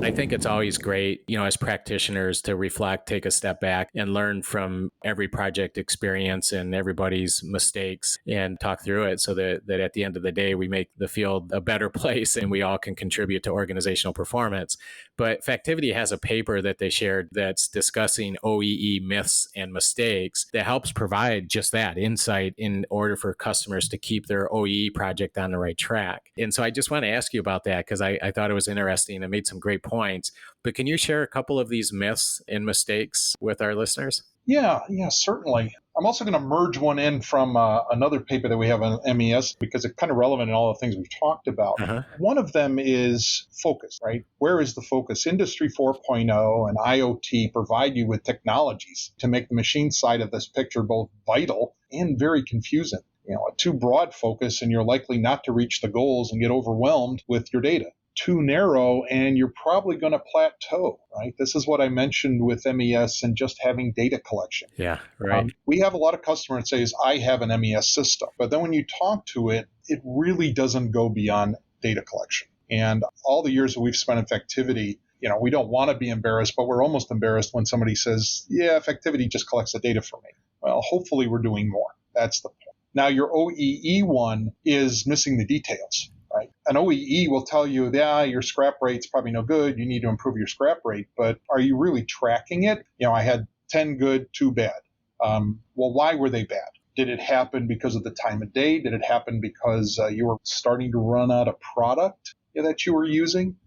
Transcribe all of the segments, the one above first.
I think it's always great, as practitioners to reflect, take a step back and learn from every project experience and everybody's mistakes and talk through it so that at the end of the day, we make the field a better place and we all can contribute to organizational performance. But Factivity has a paper that they shared that's discussing OEE myths and mistakes that helps provide just that insight in order for customers to keep their OEE project on the right track. And so I just want to ask you about that because I thought it was interesting and made some great points. But can you share a couple of these myths and mistakes with our listeners? Yeah, certainly. I'm also going to merge one in from another paper that we have on MES because it's kind of relevant in all the things we've talked about. Uh-huh. One of them is focus, right? Where is the focus? Industry 4.0 and IoT provide you with technologies to make the machine side of this picture both vital and very confusing. A too broad focus and you're likely not to reach the goals and get overwhelmed with your data. Too narrow and you're probably going to plateau, right? This is what I mentioned with MES and just having data collection. Yeah, right. We have a lot of customers that says, I have an MES system. But then when you talk to it, it really doesn't go beyond data collection. And all the years that we've spent in Factivity, we don't want to be embarrassed, but we're almost embarrassed when somebody says, yeah, Factivity just collects the data for me. Well, hopefully we're doing more. That's the point. Now, your OEE one is missing the details. Right? An OEE will tell you, yeah, your scrap rate's probably no good. You need to improve your scrap rate. But are you really tracking it? I had 10 good, 2 bad. Well, why were they bad? Did it happen because of the time of day? Did it happen because you were starting to run out of product that you were using?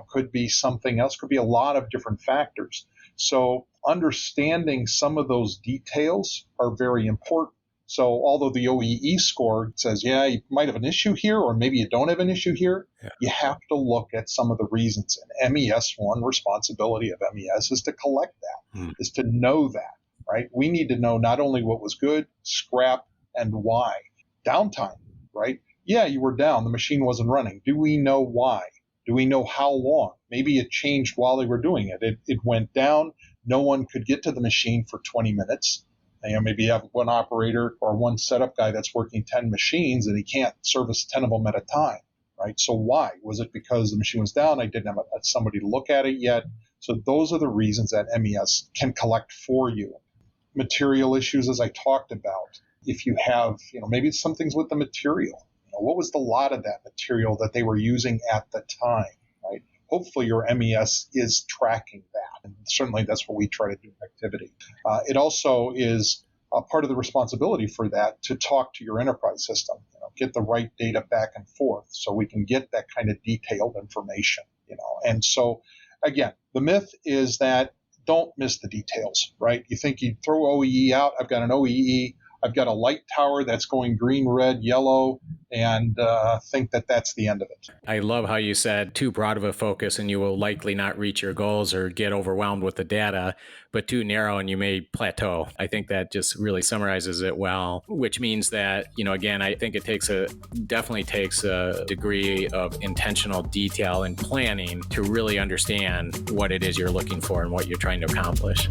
Could be something else. Could be a lot of different factors. So understanding some of those details are very important. So although the OEE score says, yeah, you might have an issue here, or maybe you don't have an issue here, you have to look at some of the reasons. And one responsibility of MES is to collect that, is to know that, right? We need to know not only what was good, scrap, and why. Downtime, right? Yeah, you were down. The machine wasn't running. Do we know why? Do we know how long? Maybe it changed while they were doing it. It went down. No one could get to the machine for 20 minutes. Maybe you have one operator or one setup guy that's working 10 machines and he can't service 10 of them at a time, right? So why? Was it because the machine was down? I didn't have somebody to look at it yet. So those are the reasons that MES can collect for you. Material issues, as I talked about. If you have, maybe it's some things with the material. What was the lot of that material that they were using at the time, right? Hopefully your MES is tracking that. And certainly that's what we try to do in Factivity. It also is a part of the responsibility for that to talk to your enterprise system, get the right data back and forth so we can get that kind of detailed information, And so, again, the myth is that don't miss the details, right? You think you throw OEE out. I've got an OEE. I've got a light tower that's going green, red, yellow, and think that that's the end of it. I love how you said too broad of a focus and you will likely not reach your goals or get overwhelmed with the data, but too narrow and you may plateau. I think that just really summarizes it well, which means that, again, I think it definitely takes a degree of intentional detail and planning to really understand what it is you're looking for and what you're trying to accomplish.